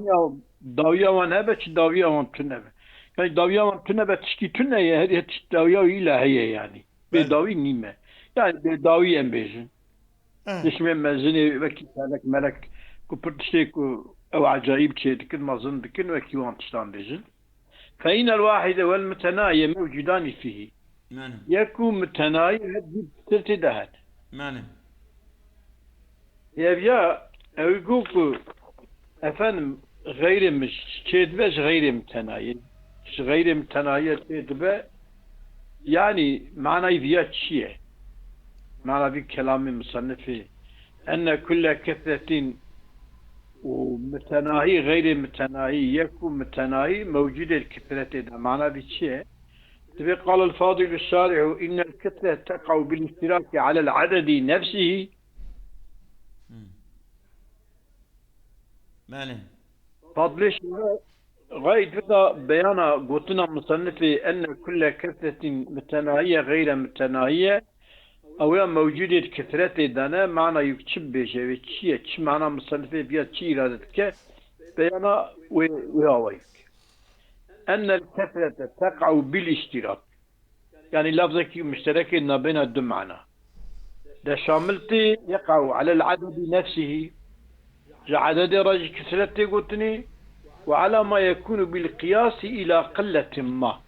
Ya davya van hebe çi davya van tünebe. Yani davya van tünebe tişki tüne ye her tişki davya ilahiye yani. Be بله davi nime. Yani be davi embejin. اه Dişme mezini ve ki melek melek ku pırtışte ku ev acayip şey dikin mazın dikin ve ki van tiştan bejin. فإن الواحد والمتناهي موجودان فيه. مانه يكون متناهي هدي ترتدهت. مانه يا أقولك efendim gayrimiş, çedbeş gayri mütenayi. Gayri mütenayi çedbe yani manayı diye çiye. Mana bir kelamı musannefi. Enne kulle kethretin ومتناهي غير متناهي يكون متناهي موجود الكثرة ده معنى بشيء تبي قال الفاضل الشارع إن الكثرة تقع بالاشتراك على العدد نفسه بله فضلش غاية بدا بيانا قوتنا مصنفي أن كل كثرة متناهية غير متناهية أو موجودة كثرة دانا معنى يكتب بيجي تشي معنى مصنفي بيا تشي إرادتك بيانا وياويك أن الكثرة تقع بالاشتراك يعني لفظك مشترك ما بين الدم معنى ده شاملتي يقع على العدد نفسه عدد رجل كثرة قلتني وعلى ما يكون بالقياس إلى قلة ما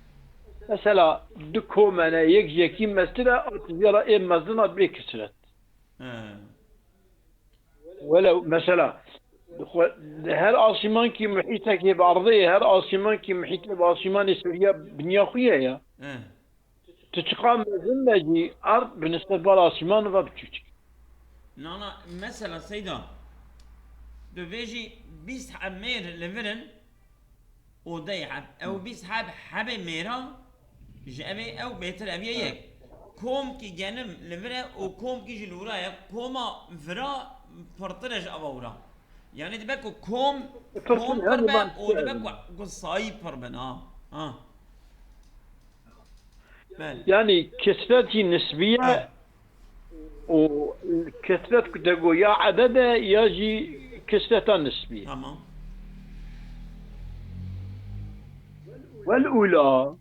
مثلا دكو منا يكي مثلا أو تزيرا إما زنا بكسرت اه ولو مثلا هر آسمان كي محيطك بأرضية هر آسمان كي محيطك بآسمان سوريا بنيا خويا يا اه تتقام زمجي أرض بالنسبة لآسمان وبتشوش نانا مثلا سيدا دو بيجي بيس مير لفرن ودي حب او بيس حب ميرا جابي او بيتر ابي يك كوم كي جنم لفرا وكوم كي جلورا يا كوما فرا فرطرج ابورا يعني دبكو كوم فرصة هذه ما بربا نستوعب ودبكو قصاي بربا اه بل يعني كثرتي اه نسبية وكثرة تقول يا عدد يجي كثرة نسبية تمام والأولى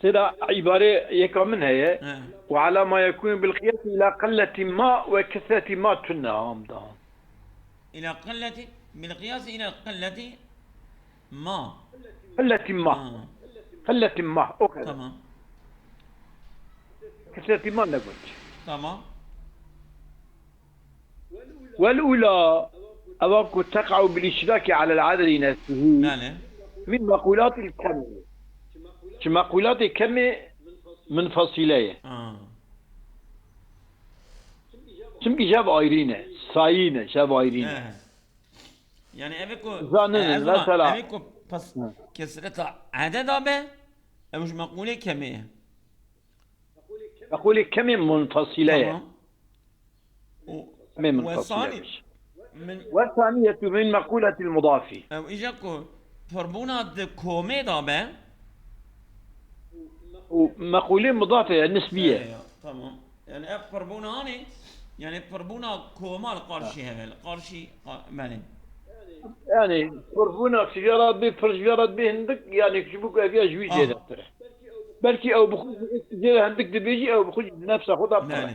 ترى عبارة يكا منها هي اه وعلى ما يكون بالقياس إلى قلة ما وكثرة ما تنام دام الى قلة بالقياس الى قلة ما قلة ما اه قلة ما أوكي تمام كثرة ما نقول تمام والأولى أواك تقع بالإشراك على العدد نفسه بله من مقولات الكم مقولات الكم منفصلة اه Çünkü جاب ayrıyne, sayine, جاب ayrıyne. اه يعني ابيكو Zanının ازولا mesela ابيكو بس كسرتها عدد به مش مقولة كمية أقول لك كم منفصلة تمام كم منفصلة والثاني بس من والثانية من مقولة المضاف او اجاكو فربونا د كومي دا به ومقولين مضافة نسبية ايه تمام يعني اف فربونا هاني يعني فربونا كوما القرشي هذا القرشي مالي يعني فرفونا سيارات بي فرجارات بي هندك يعني كشبوك فيها جوي زيادة اه طرح بلكي أو بخوج زيادة هندك دبيجي أو بخوج نفسه خدها مالي طرح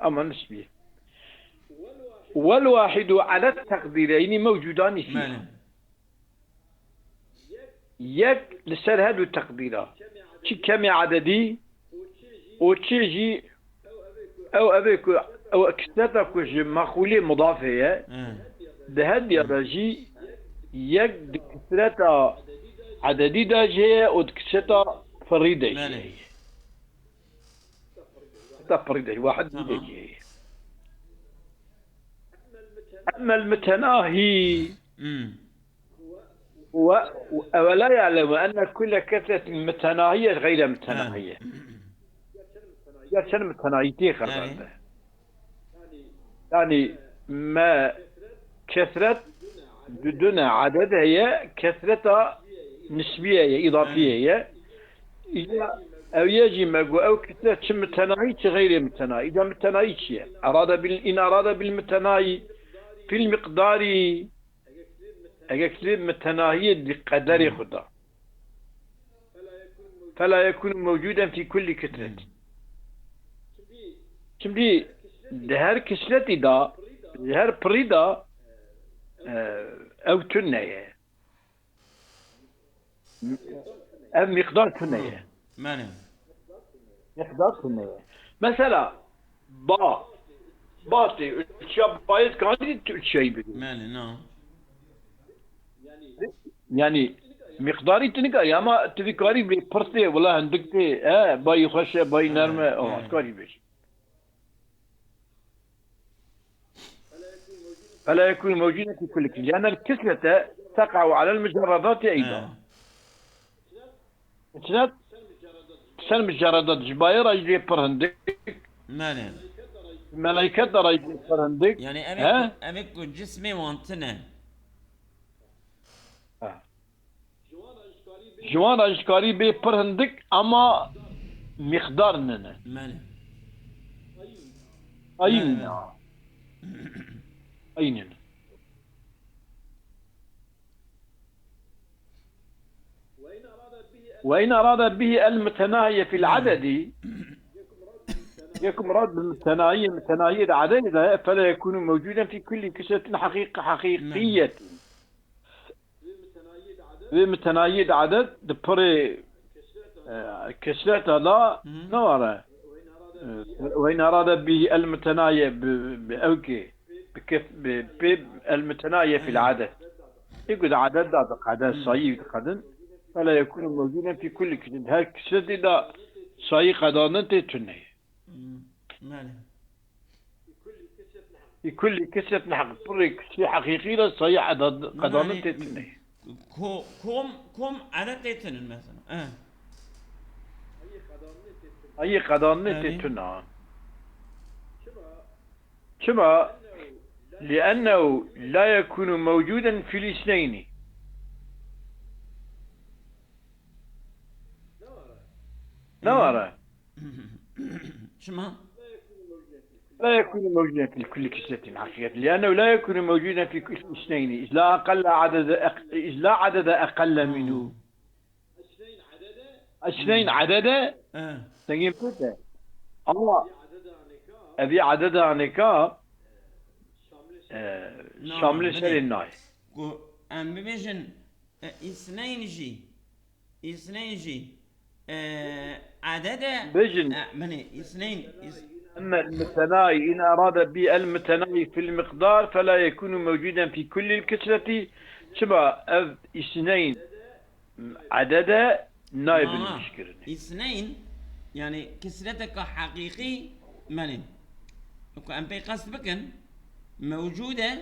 أما نسبية والواحد على التقديرين موجودان مالي فيها يك لسر هذا التقديرات شي كم عددي وتشيجي او ابيك او اكتتك مقولة مضافية اه بهد يرجي يك دكترتا عددي دا جاية ودكترتا فريدة مالي جاية فريدة واحد من تمام جاية اما المتناهي و... ولا يعلم ان كل كثرة متناهية غير اه متناهية يا شنو متناهيتي مالي خربانة يعني ما كثرة بدون عدد هي كثرة نسبية هي إضافية مالي هي إذا أو يجي مجو أو كتلة متناهي غير متناهي. إذا متناهي شيء إن أراد بالمتناهي في المقدار أجل متناهي بقدر خدا فلا يكون موجودا في كل كتلة. Şimdi her kisleti da her prida ev tünneye ev miktar tünneye ماله miktar tünneye. Mesela batı üçe bayız kanı üç şey biliyor. ماله نعم Yani miktarı tünneye ama tüvikari bir pırtı valla hendikti bayı hoşe bayı nerme o askari bir. فلا يكون موجودا في كل كتلة لأن الكتلة تقع على المجردات أيضا. كتلة تسلم الجرادات جباير أجلي برهندك ماله ملايكات أجلي برهندك يعني أمك جسمي وانتنا جوان أشكاري بي برهندك أما مقدار ننا ماله أين وإن أراد به المتناهي في العدد يكون مراد بالمتناهي العدد فلا يكون موجودا في كل كسرة حقيقية. بمتناهي العدد دبري كسرة لا نورا. وإن أراد به المتناهي بأوكي بالمتناهي في العدد يقول عدد صحيح قدم فلا يكون موجودا في كل كتاب. هر كسرة إذا صحيح قدانا تتنهي في كل كسرة حق كسرة حقيقية صحيح قدانا تتنهي. كم عدد تتنهي مثلا أي قدانا تتنهي. شما لأنه لا يكون موجودا في الاثنين. نورا شما لا يكون موجودا في كل كسرة حقيقة لأنه لا يكون موجودا في كل اثنين إذ لا عدد أقل منه. اثنين عدد تجيب كده الله أبي عدد عنك شامل سر الناي أم بيجن اثنين جي عدد بيجن مني اثنين أما المتناهي إن أراد بالمتناهي في المقدار فلا يكون موجودا في كل الكسرة. شبه اثنين عدد نائب المشكلة. اثنين يعني كسرتك حقيقي مني أم بيقصد بكن موجودة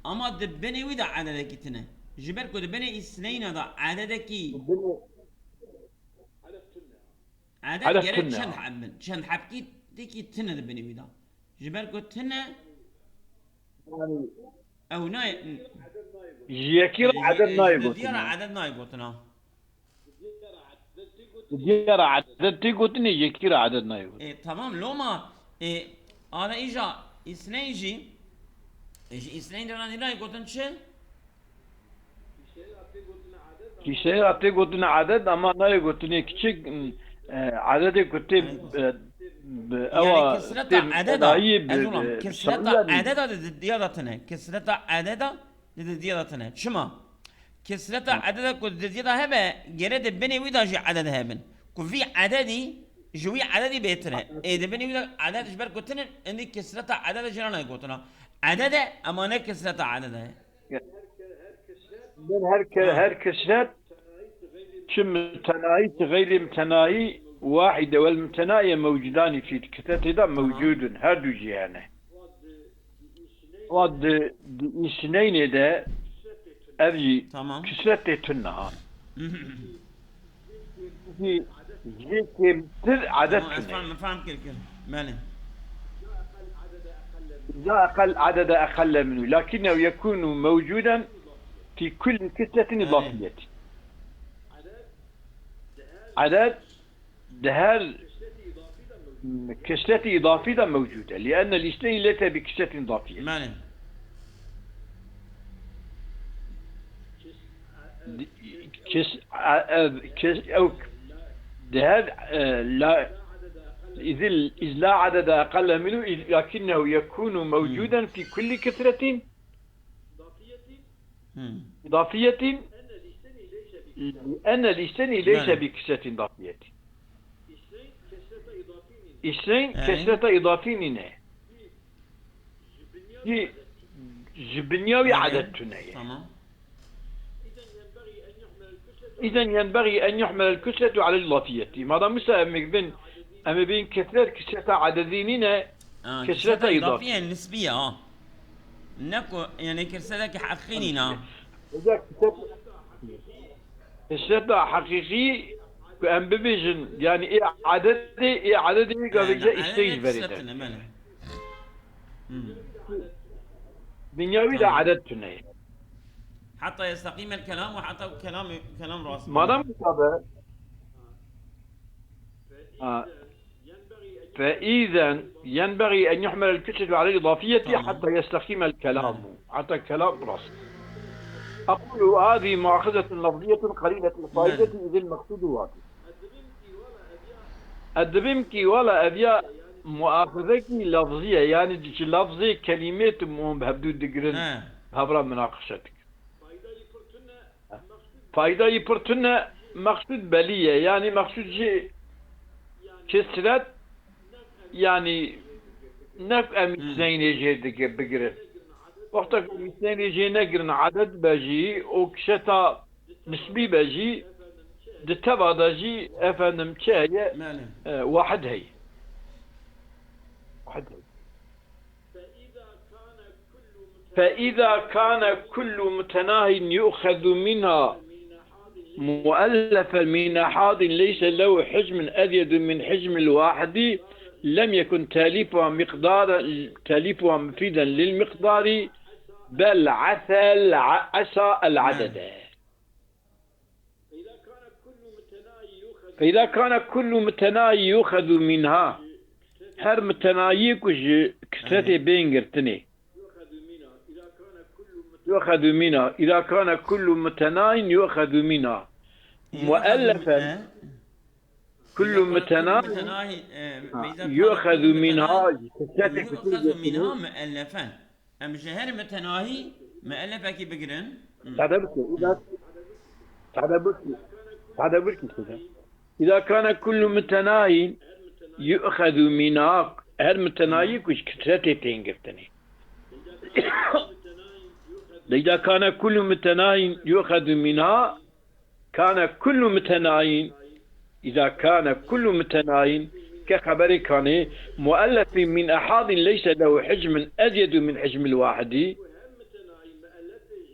أما دبني ودا عددك تنا جبركو دبني اثنين هذا عددك عدد جريت شن حبكي تيكي تنا دبني ودا جبركو تنا أو ناي يكير عدد نايبو ديارة عدد نايبو تنا ديارة عدد تيجوتني يكير عدد نايبو. تمام لو ما هذا إجا اثنين جي اثنين دراني لا يقولون شيء كيشير أتيجوتنا عدد أما لا يقولون كشيء عدد كتب يعني كسرة عدد كسرة عدد للديارتنا كسرة عدد للديارتنا شما كسرة عدد كل ديارة هبة جرد بني ويدا جي عدد هبن كفي عددي جوي عددي بيتنا إذا بني ويدا عدد جبر كتنا عندي كسرة عدد جرانا يقولنا عدد أمانة كسرة عدد من هر كسرة شم متناهي غير متناهي واحدة والمتناهي موجودان في الكتاب هذا موجود هادو جيانه واد اثنين ده أبي كسرة تنها جيكم تر عدد فهم كل ماني لا أقل عدد أقل منه لكنه يكون موجودا في كل كتلة إضافية. عدد ده كسرة إضافية موجودة لأن الاثنين ليس بكسرة إضافية. ماله أو ده لا إذ لا عدد أقل منه لكنه يكون موجودا في كل كثرة إضافية لأن الاثنين ليس بكسرة إضافية. اثنين كسرة إضافيين جبنيوي عدد تناية. تمام. إذا ينبغي أن يحمل الكسرة على الإضافية. ماذا مثلا أما بين كسرة عددين كسرة إضافية نسبية نكو يعني كسرة حقيقية. إذا كسرة حقيقي أم ببيجن يعني إيه عدد قبل جاء إستيج بريدة بنيوي لا عدد تناي حتى يستقيم الكلام وحتى كلام راس. ماذا مطابق فإذا ينبغي أن يحمل الكسرة على الإضافية حتى يستقيم الكلام حتى الكلام راس. أقول هذه مؤاخذة لفظية قليلة الفائدة إذ المقصود واضح. الدبمكي ولا أبيا مؤاخذة لفظية يعني لفظي كلمات بحدود دقرن هبرا مناقشتك. فائدة يبرتنا مقصود بلية يعني مقصود شيء كسرت يعني نفع مثلين يجي بقرن وقتك مثلين يجي نقرن عدد بجي وكشتا نسبي بجي دتبع دجي افندم شاية واحد هي فإذا كان كل متناه يؤخذ منها مؤلفا من أحاد ليس له حجم أزيد من حجم الواحد لم يكن تاليفها مفيدا للمقدار بل عسى العدد. فإذا كان كل متناهي يؤخذ منها هر متناهي كش كسرتي بينغرتني يؤخذ منها إذا كان كل متناهي يؤخذ منها مؤلفا كل متناهي يؤخذ منها مؤلفا أم جهر متناهي مؤلفا كي بقرن إذا كان كل متناهي يؤخذ منها هر متناهي كش كسرتي بينغرتني إذا كان كل متناهي يؤخذ منها كان كل متناهي إذا كان كل متناهي كخبر كان مؤلف من أحاد ليس له حجم أزيد من حجم الواحد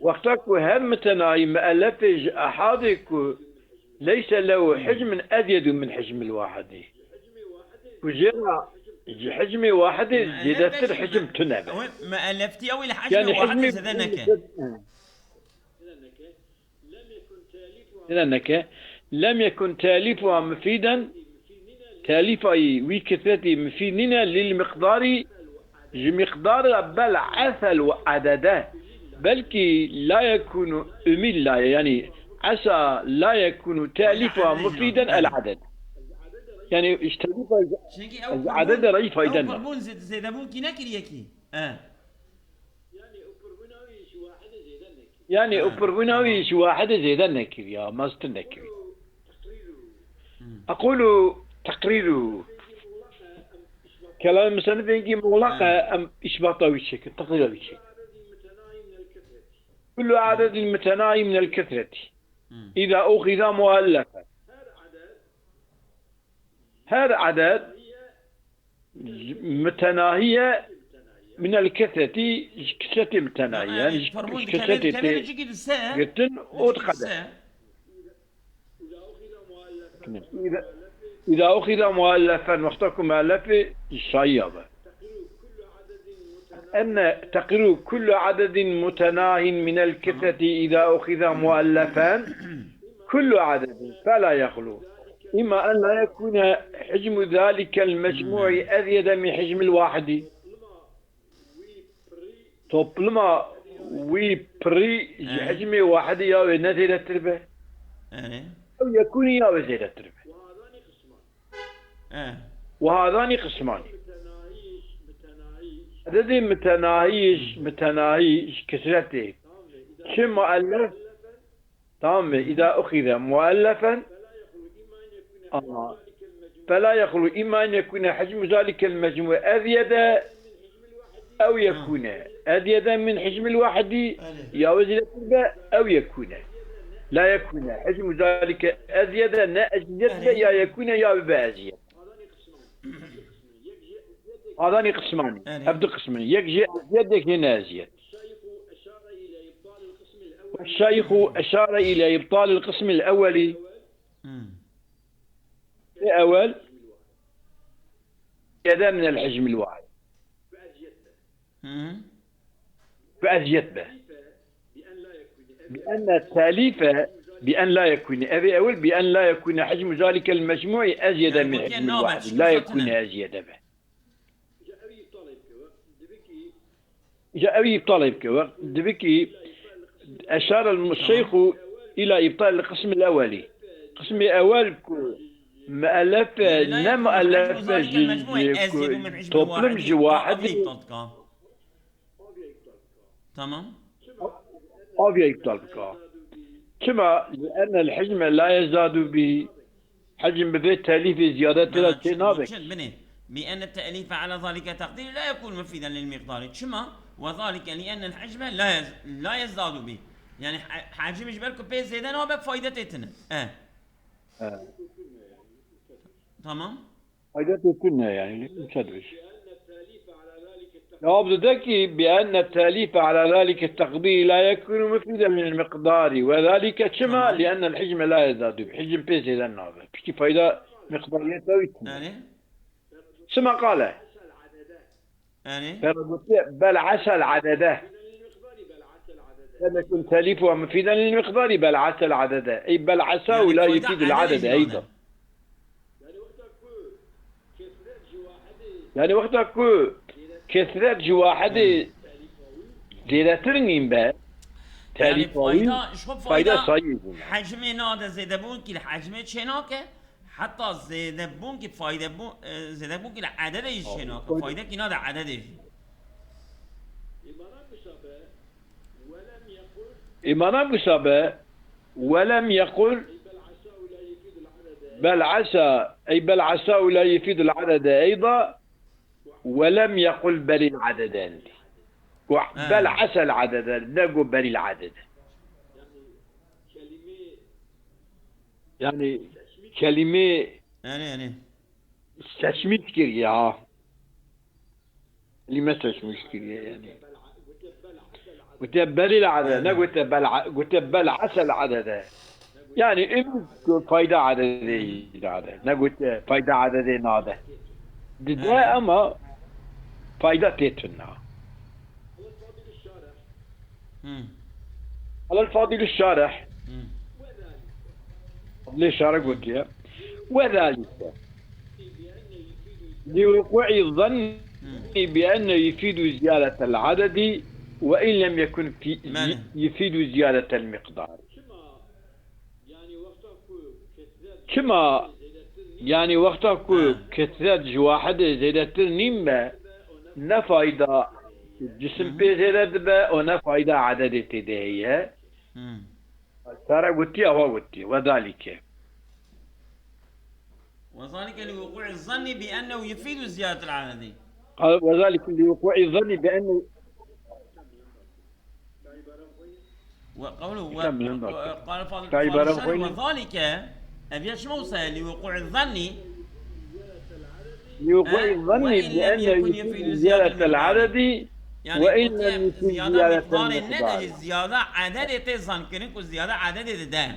وقتك هر متناهي مؤلف أحادك ليس له حجم أزيد من حجم الواحد وجرى حجم واحد زيادة حجم تنبه ما ألفتي أو الحجم يعني واحد لأنك لم يكن تاليفها مفيدا تاليفها وكثرة مفيدنا للمقدار مقدار بل عسل وعدده بلكي لا يكون أميلا يعني عسى لا يكون تاليفها مفيدا العدد يعني اشتريت العدد رأي فايدة أو زيد أبون كي نكري يكي يعني أبروناوي شو واحد زيدا نكري يا ماست نكري أقول تقريره كلام مثلا بيجي مغلقة أم إشباطه بالشكل تقريره بالشكل كل عدد متناهي من الكثرة إذا أخذ مؤلفا هذا عدد متناهية من الكثرة كثرة متناهية يعني كثرة جتن وتقدم إذا أخذ مؤلفا وقتكم مؤلفة صيبة أن تقرير كل عدد متناه من الكثرة إذا أخذ مؤلفا كل عدد فلا يخلو إما أن لا يكون حجم ذلك المجموع أزيد من حجم الواحد. توبلما وي بري حجم واحد يا نزيد التربة أو يكون يا زيد التربة. وهذان قسمان. الذي متناهيش كثرته شم مؤلف تمام إذا أخذ مؤلفا فلا يخلو إما أن يكون حجم ذلك المجموع أزيد أو يكون أزيد من حجم الواحد يا وزن التربة أو يكون لا يكون حجم ذلك أزيد أزيد يا يكون يا بأزيد. هذان قسمان أبدو قسمان يجي أزيد هنا أزيد. والشيخ أشار إلى إبطال القسم الأولي الأول يدا من الحجم الواحد فأزيد به بأن التاليف بأن لا يكون أبي أول بأن لا يكون حجم ذلك المجموع أزيد من حجم الواحد لا يكون أزيد به. جاء أبي طالب كوقت دبكي أشار الشيخ إلى إبطال القسم الأولي. القسم الأول مؤلف لا مؤلف تطلب واحد تمام أبي يطلبك كما لأن الحجم لا يزداد به حجم بذات تأليف زيادة تنابك بأن التأليف على ذلك تقدير لا يكون مفيدا للمقدار كما وذلك لأن الحجم لا يزداد به يعني حجم جبالكم بي زيدان وبك فايدتنا تمام فايدتنا يعني مش هدرش جواب ذكي بأن التأليف على ذلك التقدير لا يكون مفيدا من المقدار وذلك كما لأن الحجم لا يزداد به حجم بي زيدان هذا بشكي فايدة مقدارية تويتنا سما قال بل عسى العدده لم يكن تأليفها مفيدا للمقدار بل عسى العدده أي بل عسى ولا يفيد العدد أيضا يعني وقتها كثرة جواحد زيادة ترنين به يعني فايدة صحيح حجم ناده زيادة بون كي حجم شناكه حتى زيادة بون كي فايدة بون زيادة بون كي عدد شناكه فايدة كي ناده عدد إمانا مشابه ولم يقل بل عسى أي بل عسى لا يفيد العدد أيضا ولم يقل بل العددان بل عسى العددان نقول بل العدد يعني كلمة تشميت كريا لما تشميت كريا يعني قلت بل العدد قلت بل عسى العدد يعني إن فايدة عددية نقول فايدة عددية ناده ده أما فايدة تيتنا على الفاضل الشارح ليش شارح قلت يا وذلك لوقوع الظن بأن يفيد زيادة العدد وإن لم يكن يفيد زيادة المقدار كما يعني وقتها كثرة واحد زيادة نيمة نفايدة جسم بي زيادة دبا ونفايدة عدد تدهية ترى قلتي أو قلتي وذلك لوقوع الظن بأنه يفيد زيادة العدد وذلك لوقوع الظن بأنه وقوله قال فاضل وذلك أبي موسى لوقوع الظن بأن يفيد زيادة العدد يعني وإن لم يفيد زيادة المقدار زيادة عدد تظن كنكو زيادة عدد ده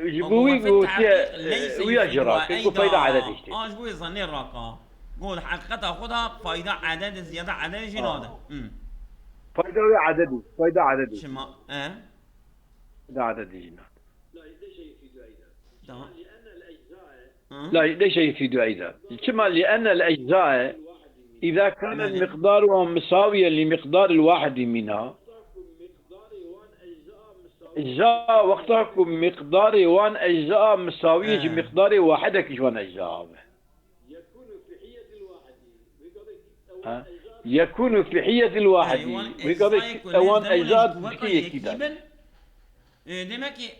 جبوي ويجرى كنكو فايدة عدد جبوي ظني الرقم قول حقيقة خذها فايدة عدد زيادة عدد جناده فايدة عددي، فايدة عددي، شما فايدة عددي هنا. تمام لا ليش يفيد أيضا؟ كما لأن الأجزاء إذا كان ماله؟ المقدار مساويا لمقدار الواحد منها، أجزاء وقتكم مقدار وان أجزاء مساوية مقدار واحدة كشوان أجزاء. يكون في حية الواحد ويقضي وان أجزاء بكية كده. demek ki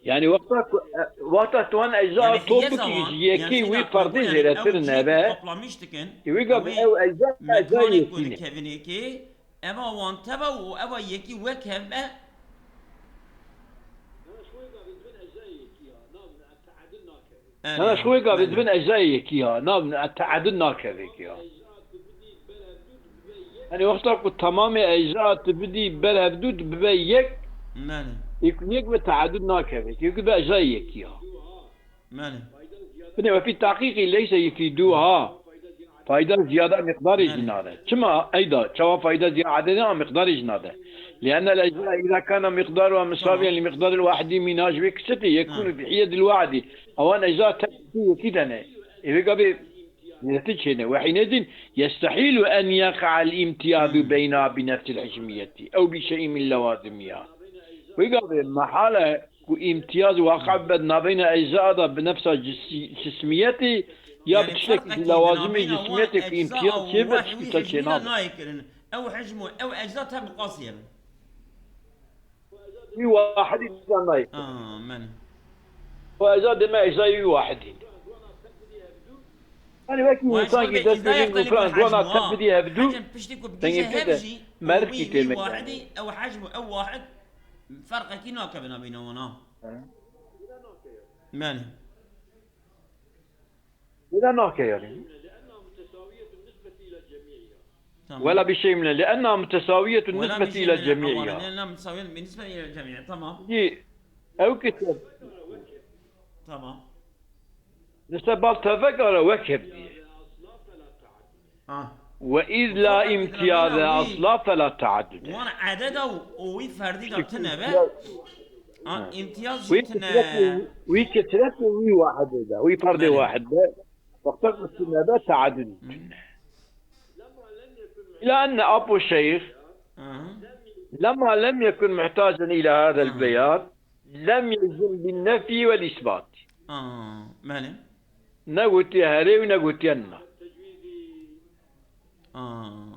يعني وقتك وان أجزاء yani hiye توبك zaman يجيكي yani ويفرضي yani زيرتنا به toplamıştıkken ويقضي أو أجزاء mekanik يكينه. kodu kevini ki eva wan teva u eva yeki ve kevme أنا شوي قابل بين أجزائك يا نعم تعدلنا كذيك يا يعني وقتك تمام أجزاء تبدي بلا بدود ببيك mane يكون يك بتعدلنا كذيك يكون بأجزائك يا mane يعني وفي التحقيق ليس يفيدوها فائدة زيادة مقدار جناده كما أيضا سواء فائدة زيادة عددها مقدار جناده لأن الأجزاء إذا كان مقدارها مساويا لمقدار الواحد منها بكسته يكون في حية الواحد أو أن أجزاء تكتيه كده إذا قبل نتيجة وحينئذ يستحيل أن يقع الامتياز بينها بنفس الحجمية أو بشيء من لوازمها ويقبل محالة امتياز واقع بين أجزاء بنفس جسميته يا بتشتكي لوازم جسميتك في امتياز شيء بتشتكي نايكرن أو حجمه أو أجزاء مقاسية في واحد يسمى من وأجزاء ما أجزاء واحد أنا بكي إنسان كي تسمين وفلان وانا تبدي هبدو حجم بشتكو بكيشة هبجي مركي كلمة واحدي أو حجمه أو واحد فرق كي ناكبنا بينهما من إذا ناكي يعني ولا بشيء منه لأنها متساوية بالنسبة إلى جميعها لأنها متساوية بالنسبة إلى الجميع تمام أو كتب تمام نسبة تفكر وكب وإذ لا امتياز أصلا فلا تعدد وانا عدده وي فردي ده تنبه امتياز وي كثرته وي واحد ده وي فرد واحد ده وقتك التنبه تعدد إلى أن أبو الشيخ لما لم يكن محتاجا إلى هذا البيان لم يلزم بالنفي والإثبات ماله نقول هاري ونقول ينا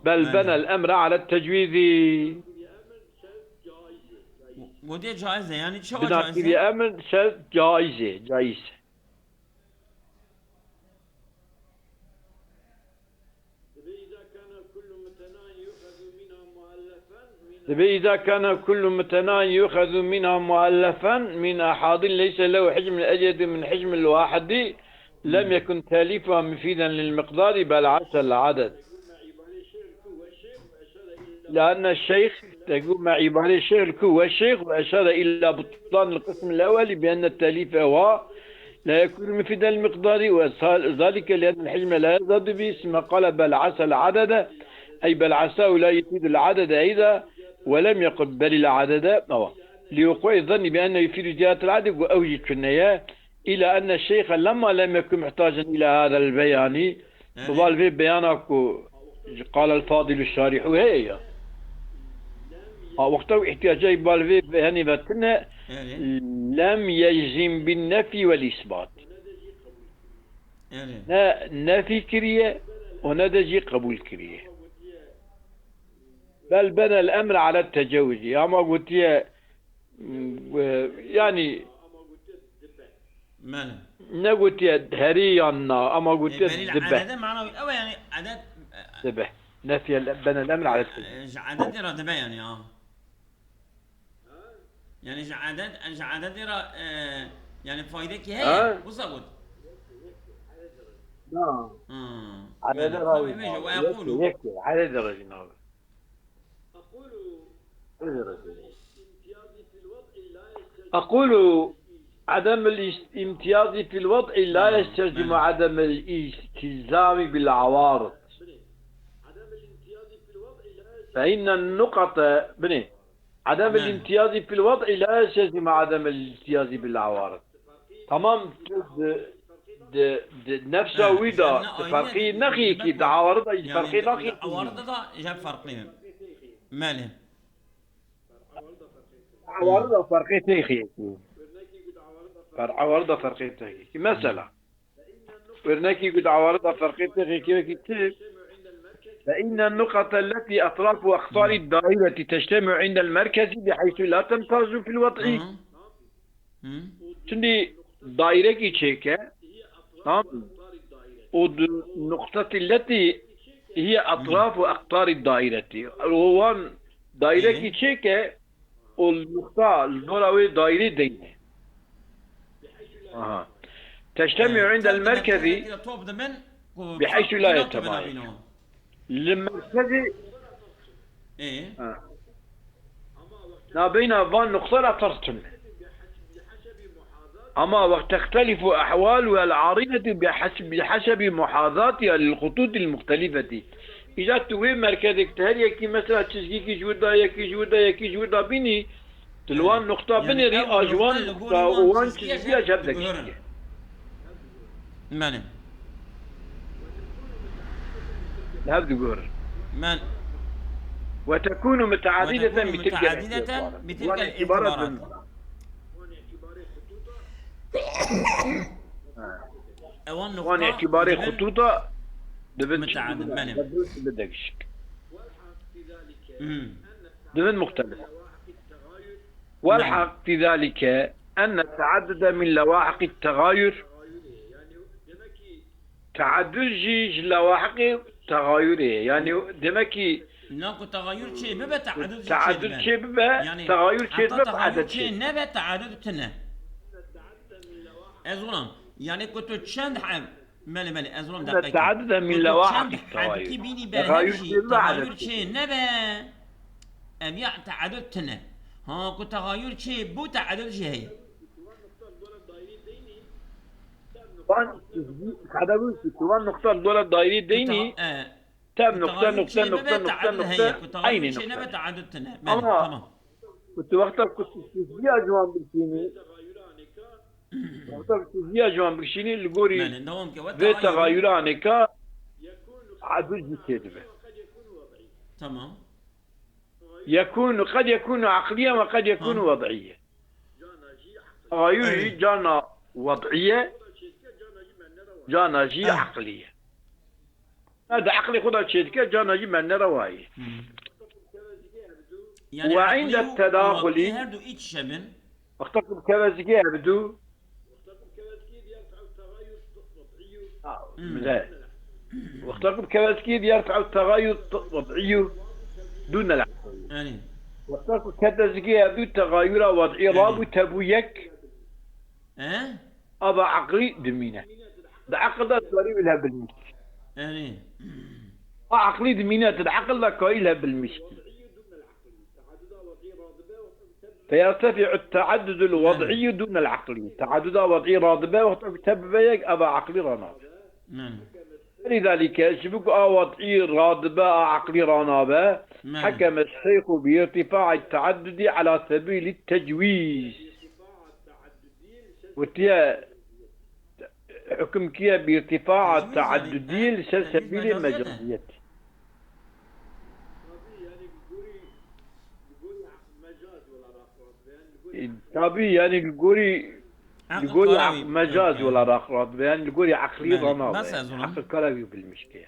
بل بنى الأمر على التجويز ودي جائزة يعني شو جائزة؟ بناء أمر جائزة إذا كان كل متناهي يؤخذ منها مؤلفا من أحاد ليس له حجم أجد من حجم الواحد لم يكن تاليفها مفيدا للمقدار بل عسى العدد لأن الشيخ تقول مع عبارة الشيخ الكو والشيخ وأشار إلى بطلان القسم الأول بأن التاليف هو لا يكون مفيدا للمقدار وذلك لأن الحجم لا يزداد باسم قال بل عسى العدد أي بل عساه لا يفيد العدد أيضا ولم يقل بل العدد لوقوع الظن بأنه يفيد زيادة العدد وأوجد في النهاية إلى أن الشيخ لما لم يكن محتاجا إلى هذا البيان بضال في بيانك قال الفاضل الشارح هي وقته احتياجي بالفي بيان باتنا لم يجزم بالنفي والإثبات نفي كريه وندجي قبول كريه بل بنى الأمر على التجاوز أما قلت يعني ماله نقول هريانا أما قلت ذبح عدد معنوي أو يعني عدد ذبح نفي بنى الأمر على التجاوز عدد يرى ذبح يعني يعني عدد يرى يعني فايدك هي وصلت نعم عدد ويقول عدد رجل أقول عدم الامتياز في الوضع لا يستلزم عدم الالتزام بالعوارض فإن النقط بني عدم نعم. الامتياز في الوضع لا يستلزم عدم الامتياز بالعوارض. تمام. نفسه ويدا فرقي نخي كي عوارض فرقي نخي عوارض دا جاب فرقي ماله عوارض فرقي تيخي عوارض فرقي تيخي مثلا ورناكي قد عوارض فرقي تيخي كيف فإن النقط التي أطراف أقطار الدائرة تجتمع عند المركز بحيث لا تمتاز في الوضع. شندي دائرة كي تشيكا نعم والنقطة التي هي أطراف أقطار الدائرة وان دائرة كي تشيكا والنقطة الدولة دائرة دينة تجتمع عند المركز بحيث لا يتمايز. للمركزي ما بين فان نقطة لا ترسم أما وقت تختلف أحوالها العارضة بحسب محاذاتها للخطوط المختلفة. إذا توي مركزك تهري كي مثلا تشجيكي جودا يكي جودا يكي جودا بيني تلوان نقطة بني ري أجوان نقطة وان تشجيكي أجابدك ماني هذا جور من وتكون متعددة بتلك الاعتبارات. وان اعتباري خطوطة متعدد ماني بدك شك ضمن مختلف. والحق في ذلك أن التعدد من لواحق التغاير تعدد جيج لواحق تغايره يعني دمكي ناكو تغير شيء ببا تعدد شيء ببا يعني تغير شيء ببا عدد شيء نبا تعدد تنا أزولم يعني كنت تشند حب مالي أزولم دقيقة تعدد من لواحق التغاير كي بيني تغير شيء نبا أبيع تعدد تنا ها كنت تغير شيء بو تعدد شيء كمان نقطة الدولة الدائري ديني تاب نقطة أين نقطة نبا تعدد تنا تمام كنت وقتها كنت تسجيها جوان بالشيني وقتها تسجيها جوان بالشيني الجوري في تغيرانك عدد جسد تمام قد يكون عقليا وقد يكون وضعيا. تغير جانا وضعية جانا جي عقلية هذا عقلي خذها شيء جانا جي من رواية يعني وعند التداخل وقتك كذا يبدو وقتك كذا يرفع التغير الوضعي دون العقل. وقتك كذا يبدو تغير وضعي راب تبويك أبا عقلي دمينه ده عقل ده توري لها بالمشي عقلي دمينات العقل ده كويلها بالمشي فيرتفع التعدد الوضعي دون العقلي. تعدد وضعي راضبه وتبيك أبا عقلي رناب لذلك شبك وضعي راضبه عقلي رنابه حكم الشيخ بارتفاع التعدد على سبيل التجويز وتيا حكم كيا بارتفاع التعددية لسبيل المجازية. طبيعي يعني الجوري مجاز ولا راخرات يعني الجوري عقلي ضناب عقل كلامي بالمشكلة